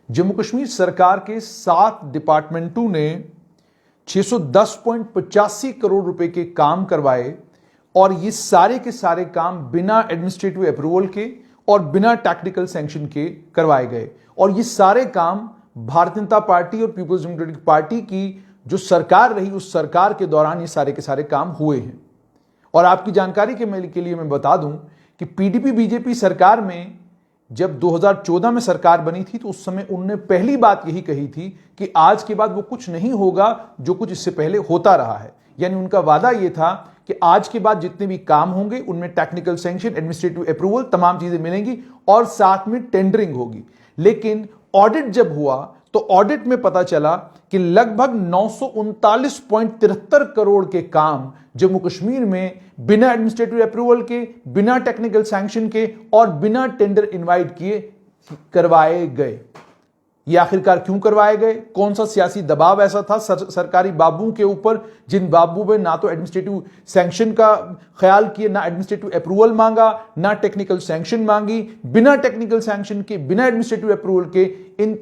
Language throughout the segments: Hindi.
जम्मू कश्मीर सरकार के 7 डिपार्टमेंटों ने 610.85 करोड़ रुपए के काम करवाए और ये सारे के सारे काम बिना एडमिनिस्ट्रेटिव अप्रूवल के और बिना टेक्निकल सैंक्शन के करवाए गए। और ये सारे काम भारतीय जनता पार्टी और पीपल्स डेमोक्रेटिक पार्टी की जो सरकार रही उस सरकार के दौरान ये सारे के सारे काम हुए हैं। और आपकी जानकारी के लिए मैं बता दूं कि पीडीपी बीजेपी सरकार में जब 2014 में सरकार बनी थी तो उस समय उन्होंने पहली बात यही कही थी कि आज के बाद वो कुछ नहीं होगा जो कुछ इससे पहले होता रहा है। यानी उनका वादा यह था कि आज के बाद जितने भी काम होंगे उनमें टेक्निकल सैंक्शन, एडमिनिस्ट्रेटिव अप्रूवल, तमाम चीजें मिलेंगी और साथ में टेंडरिंग होगी। लेकिन ऑडिट जब हुआ तो ऑडिट में पता चला कि लगभग 939.73 करोड़ के काम जम्मू कश्मीर में बिना एडमिनिस्ट्रेटिव अप्रूवल के, बिना टेक्निकल सैंक्शन के और बिना टेंडर इनवाइट किए करवाए गए। ये आखिरकार क्यों करवाए गए? कौन सा सियासी दबाव ऐसा था सरकारी बाबुओं के ऊपर जिन बाबुओं ने ना तो एडमिनिस्ट्रेटिव सैंक्शन का ख्याल किए, ना एडमिनिस्ट्रेटिव अप्रूवल मांगा, ना टेक्निकल सैंक्शन मांगी। बिना टेक्निकल सैंक्शन के, बिना एडमिनिस्ट्रेटिव अप्रूवल के इन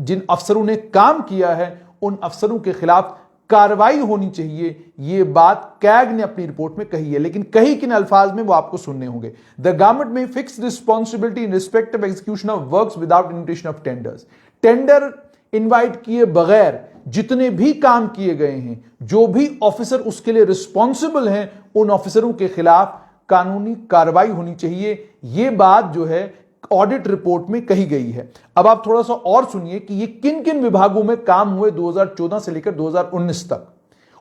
जिन अफसरों ने काम किया है उन अफसरों के खिलाफ कार्रवाई होनी चाहिए। ये बात कैग ने अपनी रिपोर्ट में कही है, लेकिन कही किन अल्फाज में वो आपको सुनने होंगे। द गवर्नमेंट में fix responsibility in respect of execution of works without invitation of tenders. Tender invite किए बगैर जितने भी काम किए गए हैं, जो भी ऑफिसर उसके लिए रिस्पॉन्सिबल हैं, उन ऑफिसरों के खिलाफ कानूनी कार्रवाई होनी चाहिए। यह बात जो है ऑडिट रिपोर्ट में कही गई है। अब आप थोड़ा सा और सुनिए कि ये किन किन विभागों में काम हुए 2014 से लेकर 2019 तक,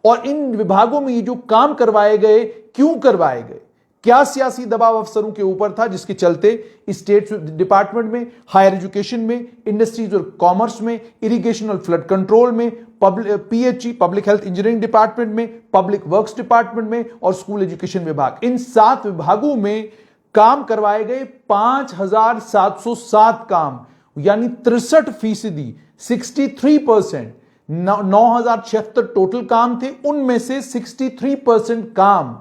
और इन विभागों में ये जो काम करवाए गए क्यों करवाए गए, क्या सियासी दबाव अफसरों के ऊपर था जिसके चलते स्टेट डिपार्टमेंट में, हायर एजुकेशन में, इंडस्ट्रीज और कॉमर्स में, इरिगेशन और फ्लड कंट्रोल में, PHE public health engineering department में, पब्लिक वर्क्स डिपार्टमेंट में और स्कूल एजुकेशन विभाग, इन 7 विभागों में काम करवाए गए 5,707 काम, यानी 63%, 63%। 9,076 टोटल काम थे, उनमें से 63% काम,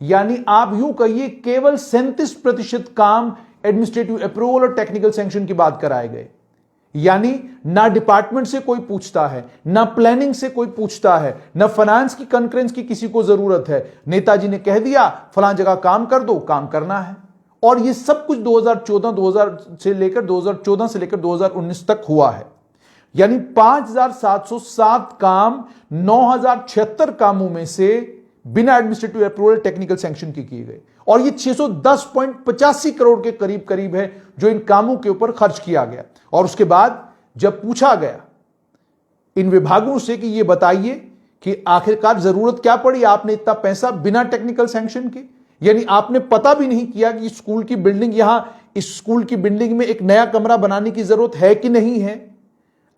यानी आप यूं कहिए केवल 37% काम एडमिनिस्ट्रेटिव अप्रूवल और टेक्निकल सैंक्शन की बात कराए गए। यानी ना डिपार्टमेंट से कोई पूछता है, ना प्लानिंग से कोई पूछता है, ना फाइनेंस की कंकरेंस की किसी को जरूरत है। नेताजी ने कह दिया फलां जगह काम कर दो, काम करना है। और ये सब कुछ 2014 से लेकर 2019 तक हुआ है। यानी 5,707 काम 9,076 कामों में से बिना एडमिनिस्ट्रेटिव अप्रूवल, टेक्निकल सैंक्शन के किए गए। और ये 610.85 करोड़ के करीब करीब है जो इन कामों के ऊपर खर्च किया गया। और उसके बाद जब पूछा गया इन विभागों से कि ये बताइए कि आखिरकार जरूरत क्या पड़ी, आपने इतना पैसा बिना टेक्निकल सैंक्शन के, यानी आपने पता भी नहीं किया कि स्कूल की बिल्डिंग, यहां इस स्कूल की बिल्डिंग में एक नया कमरा बनाने की जरूरत है कि नहीं है।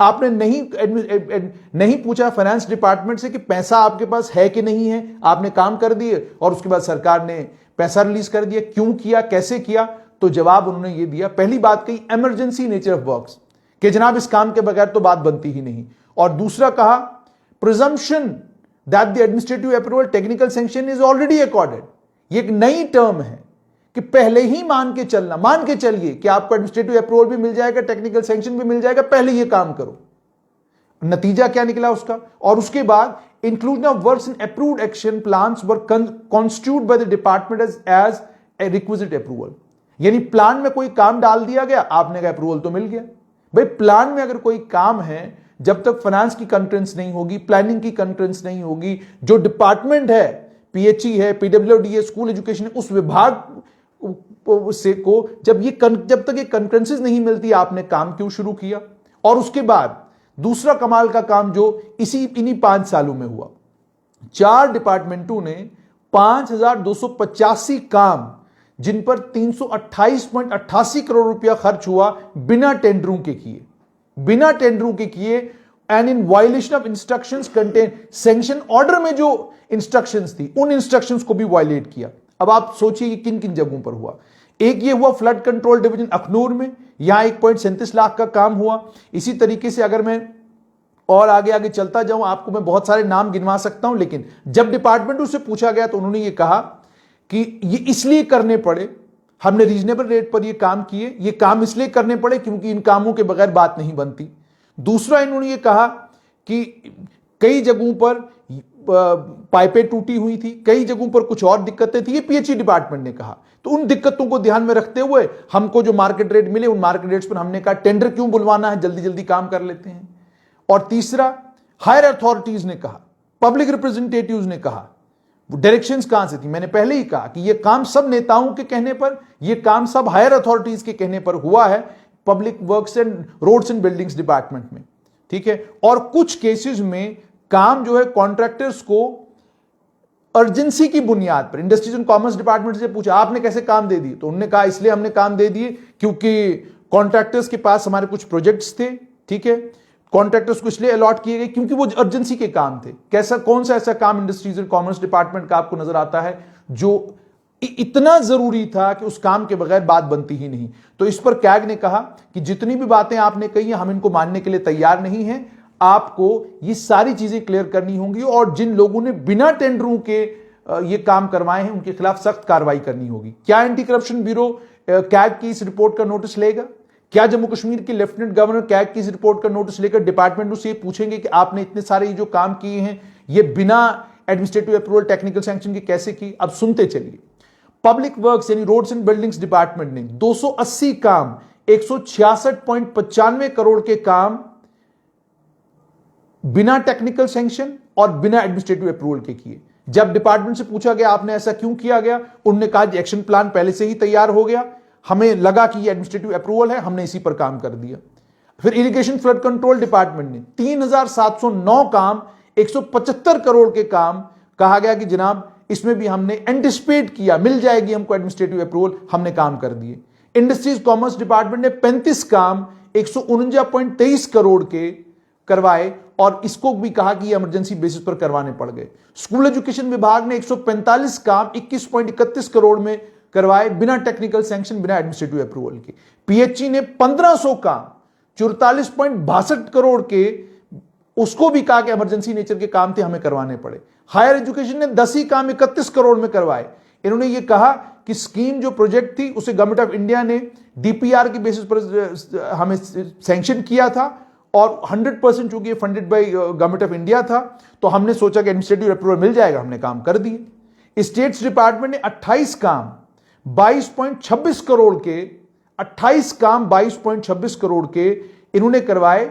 आपने नहीं पूछा फाइनेंस डिपार्टमेंट से कि पैसा आपके पास है कि नहीं है। आपने काम कर दिए और उसके बाद सरकार ने पैसा रिलीज कर दिया। क्यों किया, कैसे किया? तो जवाब उन्होंने ये दिया, पहली बात कही इमरजेंसी नेचर ऑफ वर्क्स, कि जनाब इस काम के बगैर तो बात बनती ही नहीं। और दूसरा कहा presumption that the administrative approval, technical sanction is already accorded. ये एक नई टर्म है कि पहले ही मान के चलिए कि आपको एडमिनिस्ट्रेटिव अप्रूवल भी मिल जाएगा, टेक्निकल सैंक्शन भी मिल जाएगा, पहले ये काम करो। नतीजा क्या निकला उसका? और उसके बाद inclusion of works in approved action plans were constitute by the department as a requisite approval. यानी प्लान में कोई काम डाल दिया गया, आपने कहा अप्रूवल तो मिल गया। भाई प्लान में अगर कोई काम है, जब तक फाइनेंस की कंकरेंस नहीं होगी, प्लानिंग की कंकरेंस नहीं होगी, जो डिपार्टमेंट है, पीएचई है, पीडब्ल्यूडी है, स्कूल एजुकेशन है, उस विभाग से को जब तक ये कंकरेंसेस नहीं मिलती, आपने काम क्यों शुरू किया? और उसके बाद दूसरा कमाल का काम जो इन्हीं 5 सालों में हुआ, 4 डिपार्टमेंटों ने 5,285 काम जिन पर 328.88 करोड़ रुपया खर्च हुआ, बिना टेंडरों के किए and in violation of instructions contain sanction order में जो इंस्ट्रक्शंस थी उन इंस्ट्रक्शंस को भी वायलेट किया। अब आप सोचिए किन किन जगहों पर हुआ। एक ये हुआ फ्लड कंट्रोल डिवीजन अखनूर में, यहां 1.37 लाख का काम हुआ। इसी तरीके से अगर मैं और आगे चलता जाऊं, आपको मैं बहुत सारे नाम गिनवा सकता हूं, लेकिन जब डिपार्टमेंट से पूछा गया तो उन्होंने ये कहा कि ये इसलिए करने पड़े हमने रीजनेबल रेट पर ये काम किए, ये काम इसलिए करने पड़े क्योंकि इन कामों के बगैर बात नहीं बनती। दूसरा, इन्होंने ये कहा कि कई जगहों पर पाइपें टूटी हुई थी, कई जगहों पर कुछ और दिक्कतें थी, ये पीएचई डिपार्टमेंट ने कहा। तो उन दिक्कतों को ध्यान में रखते हुए हमको जो मार्केट रेट मिले, उन मार्केट रेट्स पर हमने कहा टेंडर क्यों बुलवाना है, जल्दी जल्दी काम कर लेते हैं। और तीसरा, हायर अथॉरिटीज ने कहा, पब्लिक रिप्रेजेंटेटिव्स ने कहा, डायरेक्शंस कहां से थी? मैंने पहले ही कहा कि यह काम सब नेताओं के कहने पर, यह काम सब हायर अथॉरिटीज के कहने पर हुआ है, public works and roads and buildings department में, ठीक है। और कुछ केसेस में काम जो है कॉन्ट्रैक्टर्स को अर्जेंसी की बुनियाद पर, इंडस्ट्रीज एंड कॉमर्स डिपार्टमेंट से पूछा आपने कैसे काम दे दिए, तो उन्होंने कहा इसलिए हमने काम दे दिए क्योंकि कॉन्ट्रैक्टर्स के पास हमारे कुछ प्रोजेक्ट्स थे, ठीक है। कॉन्ट्रैक्टर्स को इसलिए अलॉट किए गए क्योंकि वो अर्जेंसी के काम थे। कैसा, कौन सा ऐसा काम इंडस्ट्रीज एंड कॉमर्स डिपार्टमेंट का आपको नजर आता है जो इतना जरूरी था कि उस काम के बगैर बात बनती ही नहीं? तो इस पर कैग ने कहा कि जितनी भी बातें आपने कही हम इनको मानने के लिए तैयार नहीं हैं, आपको ये सारी चीजें क्लियर करनी होंगी और जिन लोगों ने बिना टेंडरों के ये काम करवाए हैं उनके खिलाफ सख्त कार्रवाई करनी होगी। क्या एंटी करप्शन ब्यूरो कैग की इस रिपोर्ट का नोटिस लेगा? क्या जम्मू कश्मीर के लेफ्टिनेंट गवर्नर कैग की इस रिपोर्ट का नोटिस लेकर डिपार्टमेंट से पूछेंगे कि आपने इतने सारे जो काम किए हैं ये बिना एडमिनिस्ट्रेटिव अप्रूवल, टेक्निकल सैंक्शन के कैसे की? अब सुनते चलिए। पब्लिक वर्क्स यानी रोड्स एंड बिल्डिंग्स डिपार्टमेंट ने 280 काम, 166.95 करोड़ के काम बिना टेक्निकल सैंक्शन और बिना एडमिनिस्ट्रेटिव अप्रूवल के किए। जब डिपार्टमेंट से पूछा गया आपने ऐसा क्यों किया गया, उन्होंने कहा एक्शन प्लान पहले से ही तैयार हो गया, हमें लगा कि ये एडमिनिस्ट्रेटिव अप्रूवल है, हमने इसी पर काम कर दिया। फिर इरिगेशन फ्लड कंट्रोल डिपार्टमेंट ने 3709 काम, 175 करोड़ के काम, कहा गया कि जनाब इसमें भी हमने एंटिसिपेट किया मिल जाएगी हमको एडमिनिस्ट्रेटिव अप्रूवल, हमने काम कर दिए। इंडस्ट्रीज कॉमर्स डिपार्टमेंट ने 35 काम 149.23 करोड़ के करवाए और इसको भी कहा कि इमरजेंसी बेसिस पर करवाने पड़ गए। स्कूल एजुकेशन विभाग ने 145 काम 21.31 करोड़ में करवाए बिना टेक्निकल सैंक्शन, बिना एडमिनिस्ट्रेटिव अप्रूवल के। पीएचई ने 1500 काम 44.62 करोड़ के, उसको भी कहा कि इमरजेंसी नेचर के काम थे, हमें करवाने पड़े। हायर एजुकेशन ने 10 ही काम 31 करोड़ में करवाए। इन्होंने ये कहा कि स्कीम जो प्रोजेक्ट थी उसे गवर्नमेंट ऑफ इंडिया ने डीपीआर की बेसिस पर हमें सैंक्शन किया था और 100% चूंकि funded by government of India था तो हमने सोचा कि एडमिनिस्ट्रेटिव अप्रूवल मिल जाएगा, हमने काम कर दिए। स्टेट्स डिपार्टमेंट ने 28 काम 22.26 करोड़ के, 28 काम 22.26 करोड़ के इन्होंने करवाए,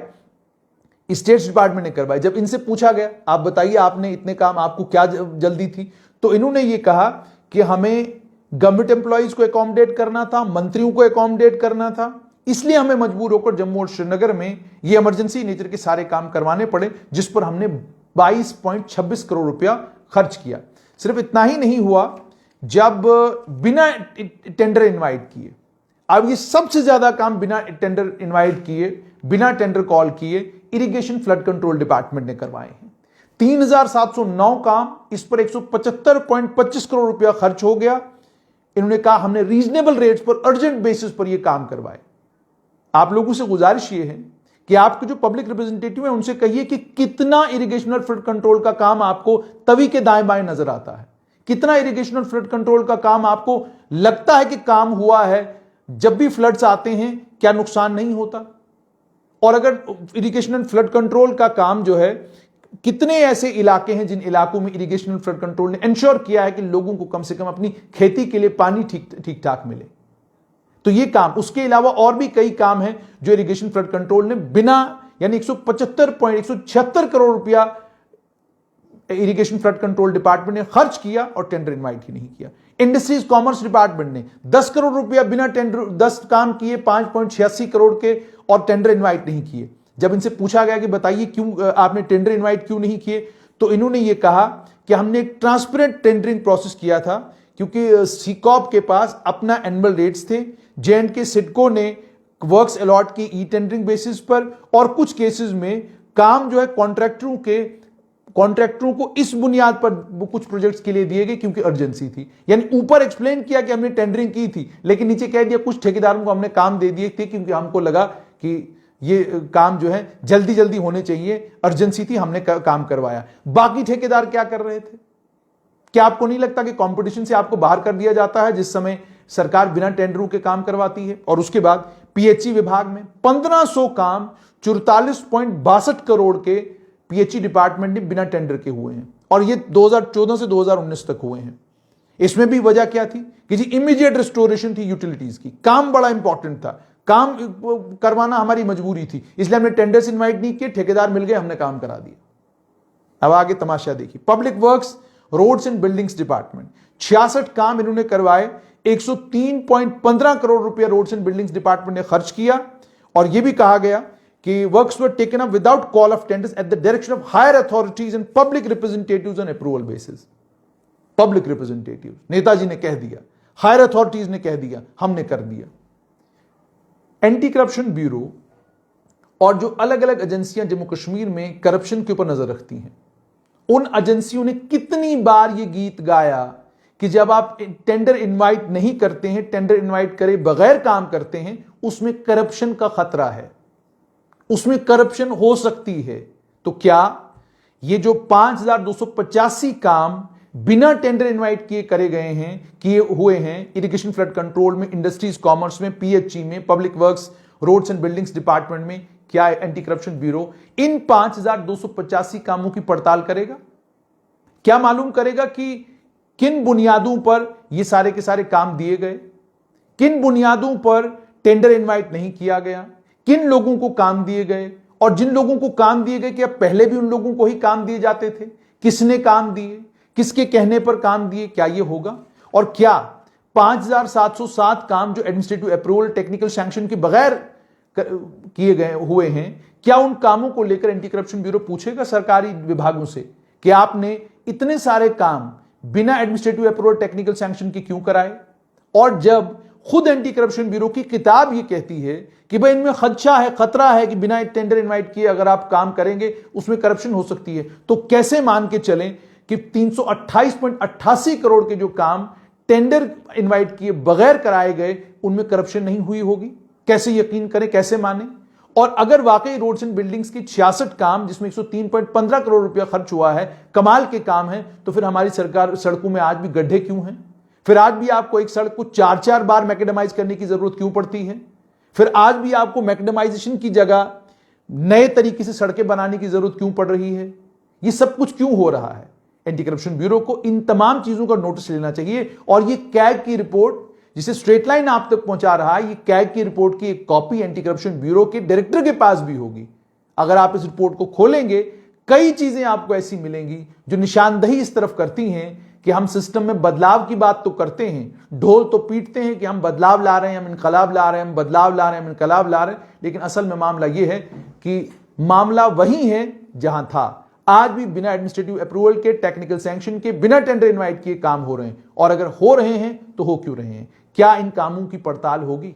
स्टेट्स डिपार्टमेंट ने करवाए। जब इनसे पूछा गया आप बताइए आपने इतने काम, आपको क्या जल्दी थी, तो इन्होंने ये कहा कि हमें गवर्नमेंट एम्प्लॉइज को एकोमोडेट करना था, मंत्रियों को एकोमोडेट करना था, इसलिए हमें मजबूर होकर जम्मू और श्रीनगर में ये इमरजेंसी नेचर के सारे काम करवाने पड़े, जिस पर हमने 22.26 करोड़ रुपया खर्च किया। सिर्फ इतना ही नहीं हुआ, जब बिना टेंडर इनवाइट किए, अब ये सबसे ज्यादा काम बिना टेंडर इनवाइट किए, बिना टेंडर कॉल किए इरिगेशन फ्लड कंट्रोल डिपार्टमेंट ने करवाए हैं। 3709 काम, इस पर 175.25 करोड़ रुपया खर्च हो गया। इन्होंने कहा हमने रीजनेबल रेट्स पर, अर्जेंट बेसिस पर यह काम करवाए। आप लोगों से गुजारिश ये है कि आपके जो पब्लिक रिप्रेजेंटेटिव है उनसे कहिए कि कितना इरिगेशन और फ्लड कंट्रोल का काम आपको तवी के दाएं बाएं नजर आता है, कितना इरिगेशन और फ्लड कंट्रोल का काम आपको लगता है कि काम हुआ है, जब भी फ्लड्स आते हैं क्या नुकसान नहीं होता। और अगर इरिगेशन एंड फ्लड कंट्रोल का काम जो है, कितने ऐसे इलाके हैं जिन इलाकों में इरिगेशन एंड फ्लड कंट्रोल ने इंश्योर किया है कि लोगों को कम से कम अपनी खेती के लिए पानी ठीक ठाक मिले। तो ये काम, उसके अलावा और भी कई काम हैं जो इरिगेशन फ्लड कंट्रोल ने बिना, यानी 176 करोड़ रुपया इरिगेशन फ्लड कंट्रोल डिपार्टमेंट ने खर्च किया और टेंडर इनवाइट ही नहीं किया। इंडस्ट्रीज कॉमर्स डिपार्टमेंट ने 10 करोड़ रुपया बिना टेंडर, 10 काम किए 5.86 करोड़ के और टेंडर इनवाइट नहीं किए। जब इनसे पूछा गया कि बताइए क्यों आपने टेंडर इनवाइट क्यों नहीं किए, तो इन्होंने ये कहा कि हमने एक ट्रांसपेरेंट टेंडरिंग प्रोसेस किया था, क्योंकि सीकॉप के पास अपना एनुअल रेट्स थे, J&K सिडको ने वर्क्स अलॉट की ई टेंडरिंग बेसिस पर, और कुछ केसेस में काम जो है कॉन्ट्रैक्टरों को इस बुनियाद पर कुछ प्रोजेक्ट्स के लिए दिए गए क्योंकि अर्जेंसी थी। यानी ऊपर एक्सप्लेन किया कि हमने टेंडरिंग की थी, लेकिन नीचे कह दिया कुछ ठेकेदारों को हमने काम दे दिए थे क्योंकि हमको लगा कि ये काम जो है जल्दी जल्दी होने चाहिए, अर्जेंसी थी, हमने काम करवाया। बाकी ठेकेदार क्या कर रहे थे? क्या आपको नहीं लगता कि कंपटीशन से आपको बाहर कर दिया जाता है जिस समय सरकार बिना टेंडरों के काम करवाती है। और उसके बाद पीएचई विभाग में 1500 काम 44.62 करोड़ के पीएचई डिपार्टमेंट में बिना टेंडर के हुए हैं, और ये 2014 से 2019 तक हुए हैं। इसमें भी वजह क्या थी कि जी इमीडिएट रिस्टोरेशन थी यूटिलिटीज की, काम बड़ा इंपॉर्टेंट था, काम करवाना हमारी मजबूरी थी, इसलिए हमने टेंडर्स इनवाइट नहीं किए, ठेकेदार मिल गए, हमने काम करा दिया। अब आगे तमाशा देखिए, public works roads and buildings department 66 काम इन्होंने करवाए, 103.15 करोड़ रुपया रोड्स एंड बिल्डिंग्स डिपार्टमेंट ने खर्च किया। और यह भी कहा गया कि works were taken up without call of tenders at the direction of higher authorities and public representatives on approval basis. Public representative नेताजी ने कह दिया, हायर अथॉरिटीज ने कह दिया, हमने कर दिया। एंटी करप्शन ब्यूरो और जो अलग अलग एजेंसियां जम्मू कश्मीर में करप्शन के ऊपर नजर रखती हैं, उन एजेंसियों ने कितनी बार यह गीत गाया कि जब आप टेंडर इनवाइट नहीं करते हैं, टेंडर इनवाइट करे बगैर काम करते हैं, उसमें करप्शन का खतरा है, उसमें करप्शन हो सकती है। तो क्या ये जो 5285 काम बिना टेंडर इनवाइट किए करे गए हैं, किए हुए हैं, इरिगेशन फ्लड कंट्रोल में, इंडस्ट्रीज कॉमर्स में, पीएचई में, public works roads and buildings department में, क्या एंटी करप्शन ब्यूरो इन 5285 कामों की पड़ताल करेगा? क्या मालूम करेगा कि किन बुनियादों पर ये सारे के सारे काम दिए गए, किन बुनियादों पर टेंडर इनवाइट नहीं किया गया, किन लोगों को काम दिए गए, और जिन लोगों को काम दिए गए क्या पहले भी उन लोगों को ही काम दिए जाते थे, किसने काम दिए, किसके कहने पर काम दिए, क्या यह होगा? और क्या 5707 काम जो एडमिनिस्ट्रेटिव अप्रूवल टेक्निकल सैंक्शन के बगैर किए गए हुए हैं, क्या उन कामों को लेकर एंटी करप्शन ब्यूरो पूछेगा सरकारी विभागों से कि आपने इतने सारे काम बिना एडमिनिस्ट्रेटिव अप्रूवल टेक्निकल सैंक्शन के क्यों कराए? और जब खुद एंटी करप्शन ब्यूरो की किताब ये कहती है कि भाई इनमें खदशा है, खतरा है कि बिना टेंडर इनवाइट किए अगर आप काम करेंगे उसमें करप्शन हो सकती है, तो कैसे मान के चलें कि 328.88 करोड़ के जो काम टेंडर इनवाइट किए बगैर कराए गए उनमें करप्शन नहीं हुई होगी? कैसे यकीन करें, कैसे माने? और अगर वाकई रोड्स एंड बिल्डिंग्स की 66 काम जिसमें 103.15 करोड़ रुपया खर्च हुआ है कमाल के काम है, तो फिर हमारी सरकार सड़कों में आज भी गड्ढे क्यों हैं? फिर आज भी आपको एक सड़क को 4-4 बार मैकेडमाइज करने की जरूरत क्यों पड़ती है? फिर आज भी आपको मैकेडमाइजेशन की जगह नए तरीके से सड़कें बनाने की जरूरत क्यों पड़ रही है? ये सब कुछ क्यों हो रहा है? एंटी करप्शन ब्यूरो को इन तमाम चीजों का नोटिस लेना चाहिए। और ये कैग की रिपोर्ट जिसे स्ट्रेट लाइन आप तक पहुंचा रहा है, ये कैग की रिपोर्ट की एक कॉपी एंटी करप्शन ब्यूरो के डायरेक्टर के पास भी होगी। अगर आप इस रिपोर्ट को खोलेंगे, कई चीजें आपको ऐसी मिलेंगी जो निशानदही इस तरफ करती हैं कि हम सिस्टम में बदलाव की बात तो करते हैं, ढोल तो पीटते हैं कि हम बदलाव ला रहे हैं, हम इनकलाब ला रहे हैं, हम बदलाव ला रहे हैं, हम इनकलाब ला रहे हैं, लेकिन असल में मामला यह है कि मामला वही है जहां था। आज भी बिना एडमिनिस्ट्रेटिव अप्रूवल के, टेक्निकल सैंक्शन के, बिना टेंडर इनवाइट किए काम हो रहे हैं, और अगर हो रहे हैं तो हो क्यों रहे हैं? क्या इन कामों की पड़ताल होगी?